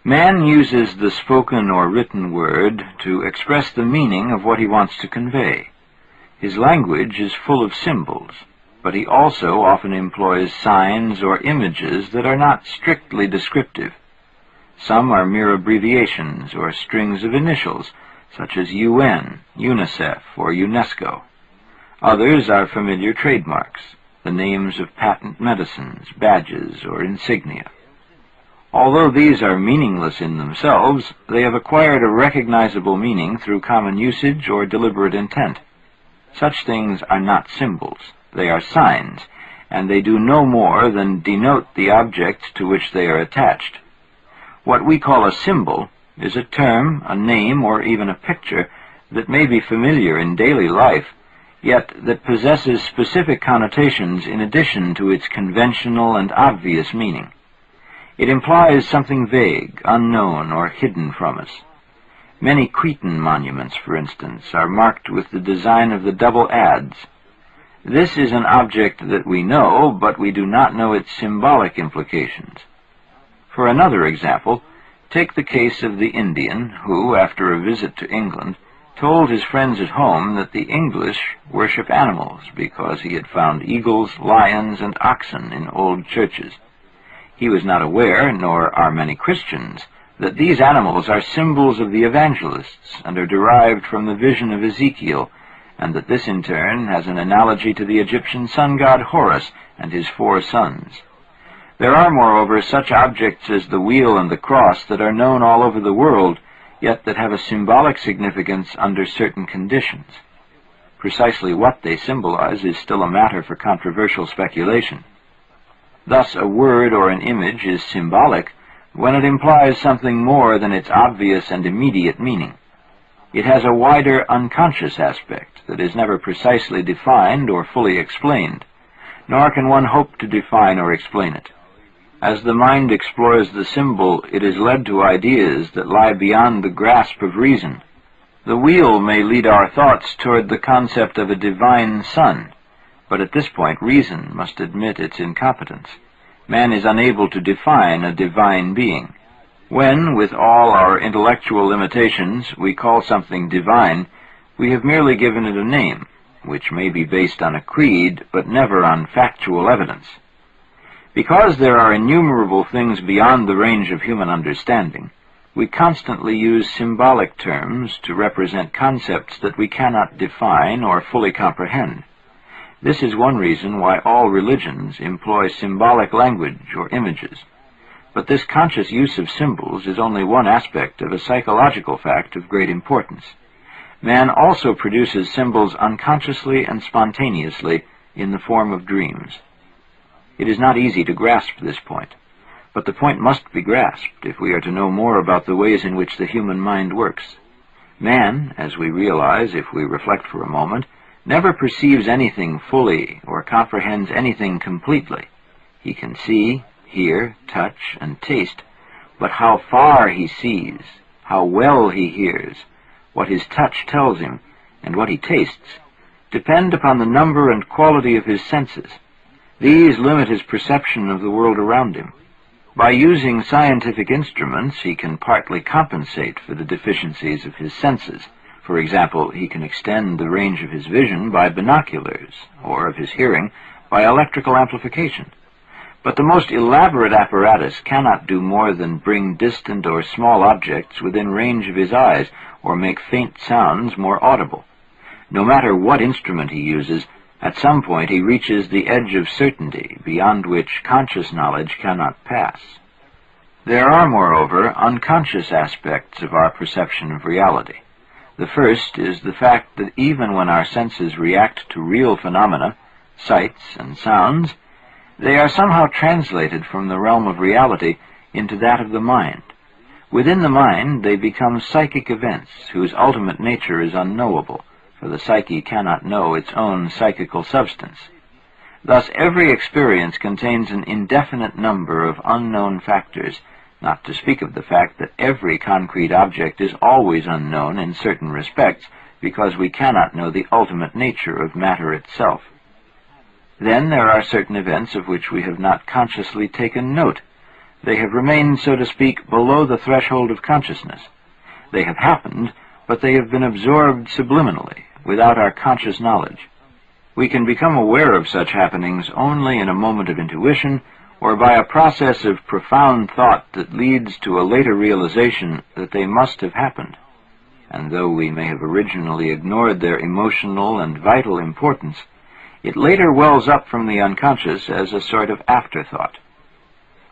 Man uses the spoken or written word to express the meaning of what he wants to convey. His language is full of symbols, but he also often employs signs or images that are not strictly descriptive. Some are mere abbreviations or strings of initials, such as UN, UNICEF, or UNESCO. Others are familiar trademarks, the names of patent medicines, badges, or insignia. Although these are meaningless in themselves, they have acquired a recognizable meaning through common usage or deliberate intent. Such things are not symbols. They are signs, and they do no more than denote the object to which they are attached. What we call a symbol is a term, a name, or even a picture that may be familiar in daily life, yet that possesses specific connotations in addition to its conventional and obvious meaning. It implies something vague, unknown, or hidden from us. Many Cretan monuments, for instance, are marked with the design of the double adze. This is an object that we know, but we do not know its symbolic implications. For another example, take the case of the Indian who, after a visit to England, told his friends at home that the English worship animals because he had found eagles, lions, and oxen in old churches. He was not aware, nor are many Christians, that these animals are symbols of the evangelists and are derived from the vision of Ezekiel, and that this in turn has an analogy to the Egyptian sun god Horus and his 4 sons. There are, moreover, such objects as the wheel and the cross that are known all over the world, yet that have a symbolic significance under certain conditions. Precisely what they symbolize is still a matter for controversial speculation. Thus, a word or an image is symbolic when it implies something more than its obvious and immediate meaning. It has a wider unconscious aspect that is never precisely defined or fully explained, nor can one hope to define or explain it. As the mind explores the symbol, it is led to ideas that lie beyond the grasp of reason. The wheel may lead our thoughts toward the concept of a divine sun, but at this point reason must admit its incompetence. Man is unable to define a divine being. When, with all our intellectual limitations, we call something divine, we have merely given it a name, which may be based on a creed, but never on factual evidence. Because there are innumerable things beyond the range of human understanding, we constantly use symbolic terms to represent concepts that we cannot define or fully comprehend. This is one reason why all religions employ symbolic language or images. But this conscious use of symbols is only one aspect of a psychological fact of great importance. Man also produces symbols unconsciously and spontaneously in the form of dreams. It is not easy to grasp this point, but the point must be grasped if we are to know more about the ways in which the human mind works. Man, as we realize if we reflect for a moment, never perceives anything fully or comprehends anything completely. He can see, hear, touch, and taste, but how far he sees, how well he hears, what his touch tells him, and what he tastes, depend upon the number and quality of his senses. These limit his perception of the world around him. By using scientific instruments, he can partly compensate for the deficiencies of his senses. For example, he can extend the range of his vision by binoculars, or of his hearing by electrical amplification. But the most elaborate apparatus cannot do more than bring distant or small objects within range of his eyes, or make faint sounds more audible. No matter what instrument he uses, at some point he reaches the edge of certainty, beyond which conscious knowledge cannot pass. There are, moreover, unconscious aspects of our perception of reality. The first is the fact that even when our senses react to real phenomena, sights and sounds, they are somehow translated from the realm of reality into that of the mind. Within the mind, they become psychic events whose ultimate nature is unknowable, for the psyche cannot know its own psychical substance. Thus, every experience contains an indefinite number of unknown factors, not to speak of the fact that every concrete object is always unknown in certain respects, because we cannot know the ultimate nature of matter itself. Then there are certain events of which we have not consciously taken note. They have remained, so to speak, below the threshold of consciousness. They have happened, but they have been absorbed subliminally, without our conscious knowledge. We can become aware of such happenings only in a moment of intuition, or by a process of profound thought that leads to a later realization that they must have happened. And though we may have originally ignored their emotional and vital importance, it later wells up from the unconscious as a sort of afterthought.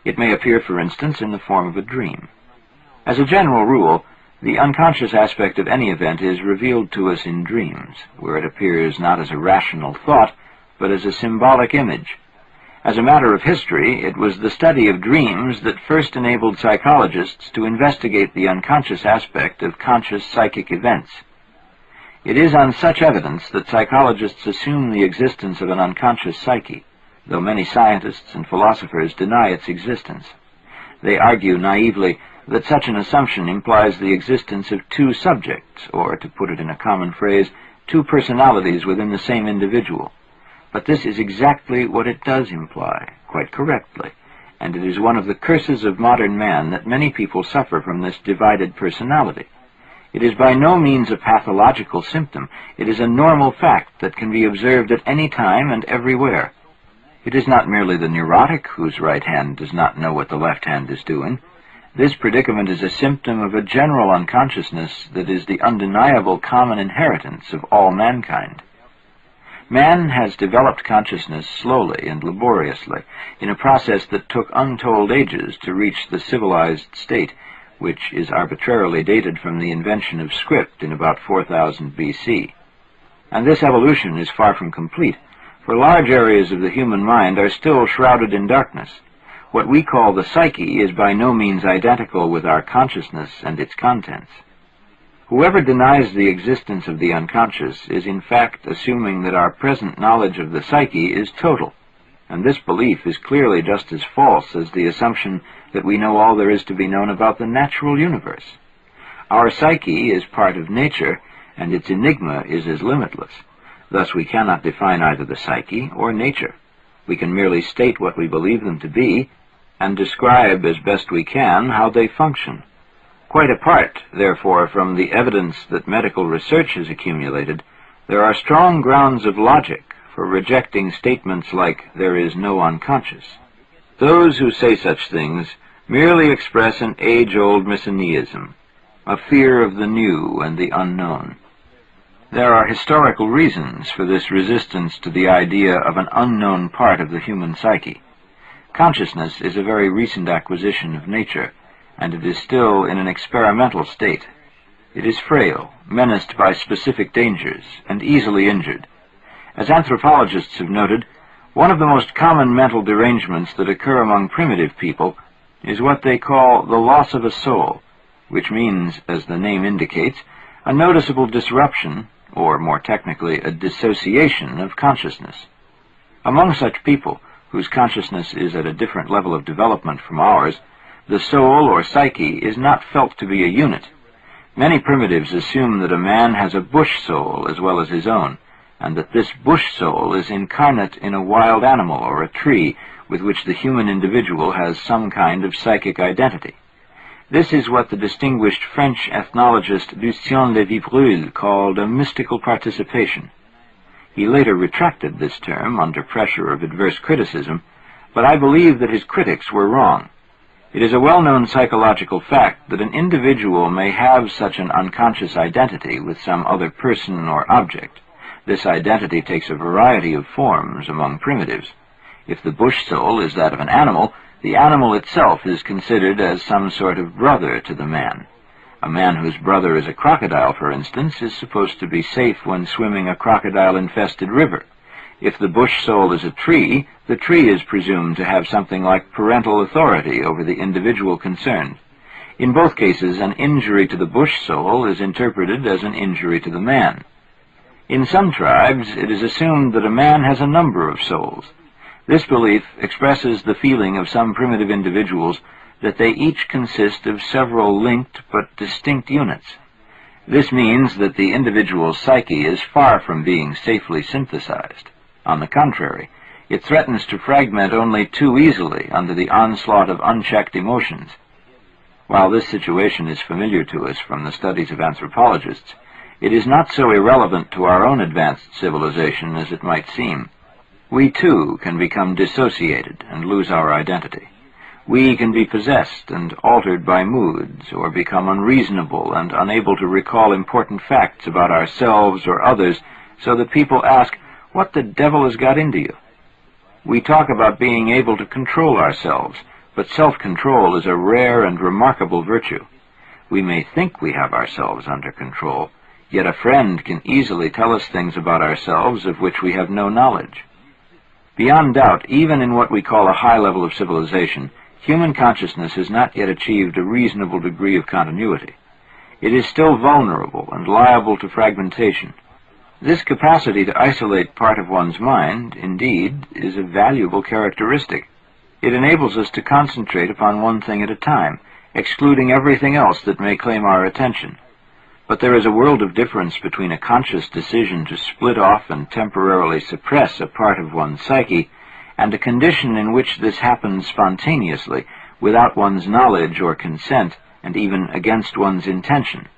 It may appear, for instance, in the form of a dream. As a general rule, the unconscious aspect of any event is revealed to us in dreams, where it appears not as a rational thought, but as a symbolic image. As a matter of history, it was the study of dreams that first enabled psychologists to investigate the unconscious aspect of conscious psychic events. It is on such evidence that psychologists assume the existence of an unconscious psyche, though many scientists and philosophers deny its existence. They argue naively that such an assumption implies the existence of two subjects, or, to put it in a common phrase, two personalities within the same individual. But this is exactly what it does imply, quite correctly, and it is one of the curses of modern man that many people suffer from this divided personality. It is by no means a pathological symptom. It is a normal fact that can be observed at any time and everywhere. It is not merely the neurotic whose right hand does not know what the left hand is doing. This predicament is a symptom of a general unconsciousness that is the undeniable common inheritance of all mankind. Man has developed consciousness slowly and laboriously, in a process that took untold ages to reach the civilized state, which is arbitrarily dated from the invention of script in about 4000 BC. And this evolution is far from complete, for large areas of the human mind are still shrouded in darkness. What we call the psyche is by no means identical with our consciousness and its contents. Whoever denies the existence of the unconscious is in fact assuming that our present knowledge of the psyche is total, and this belief is clearly just as false as the assumption that we know all there is to be known about the natural universe. Our psyche is part of nature, and its enigma is as limitless. Thus we cannot define either the psyche or nature. We can merely state what we believe them to be, and describe as best we can how they function. Quite apart, therefore, from the evidence that medical research has accumulated, there are strong grounds of logic for rejecting statements like, "there is no unconscious." Those who say such things merely express an age-old messianism, a fear of the new and the unknown. There are historical reasons for this resistance to the idea of an unknown part of the human psyche. Consciousness is a very recent acquisition of nature, and it is still in an experimental state. It is frail, menaced by specific dangers, and easily injured. As anthropologists have noted, one of the most common mental derangements that occur among primitive people is what they call the loss of a soul, which means, as the name indicates, a noticeable disruption, or more technically, a dissociation of consciousness. Among such people, whose consciousness is at a different level of development from ours, the soul or psyche is not felt to be a unit. Many primitives assume that a man has a bush soul as well as his own, and that this bush soul is incarnate in a wild animal or a tree with which the human individual has some kind of psychic identity. This is what the distinguished French ethnologist Lucien Lévy-Bruhl called a mystical participation. He later retracted this term under pressure of adverse criticism, but I believe that his critics were wrong. It is a well-known psychological fact that an individual may have such an unconscious identity with some other person or object. This identity takes a variety of forms among primitives. If the bush soul is that of an animal, the animal itself is considered as some sort of brother to the man. A man whose brother is a crocodile, for instance, is supposed to be safe when swimming a crocodile-infested river. If the bush soul is a tree, the tree is presumed to have something like parental authority over the individual concerned. In both cases, an injury to the bush soul is interpreted as an injury to the man. In some tribes, it is assumed that a man has a number of souls. This belief expresses the feeling of some primitive individuals that they each consist of several linked but distinct units. This means that the individual's psyche is far from being safely synthesized. On the contrary, It threatens to fragment only too easily under the onslaught of unchecked emotions. While this situation is familiar to us from the studies of anthropologists, it is not so irrelevant to our own advanced civilization as it might seem. We, too, can become dissociated and lose our identity. We can be possessed and altered by moods, or become unreasonable and unable to recall important facts about ourselves or others, so that people ask, "What the devil has got into you?" We talk about being able to control ourselves, but self-control is a rare and remarkable virtue. We may think we have ourselves under control, yet a friend can easily tell us things about ourselves of which we have no knowledge. Beyond doubt, even in what we call a high level of civilization, human consciousness has not yet achieved a reasonable degree of continuity. It is still vulnerable and liable to fragmentation. This capacity to isolate part of one's mind, indeed, is a valuable characteristic. It enables us to concentrate upon one thing at a time, excluding everything else that may claim our attention. But there is a world of difference between a conscious decision to split off and temporarily suppress a part of one's psyche, and a condition in which this happens spontaneously, without one's knowledge or consent, and even against one's intention.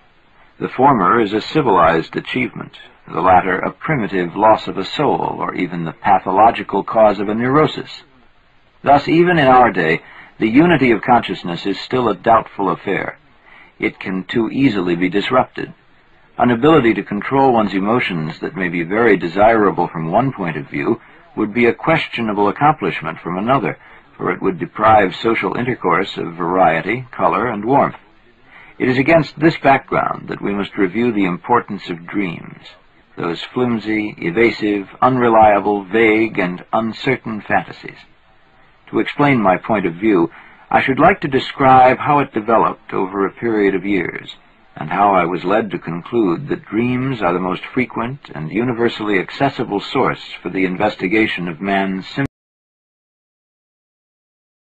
The former is a civilized achievement, the latter a primitive loss of a soul, or even the pathological cause of a neurosis. Thus, even in our day, the unity of consciousness is still a doubtful affair. It can too easily be disrupted. An ability to control one's emotions that may be very desirable from one point of view would be a questionable accomplishment from another, for it would deprive social intercourse of variety, color, and warmth. It is against this background that we must review the importance of dreams, those flimsy, evasive, unreliable, vague, and uncertain fantasies. To explain my point of view, I should like to describe how it developed over a period of years, and how I was led to conclude that dreams are the most frequent and universally accessible source for the investigation of man's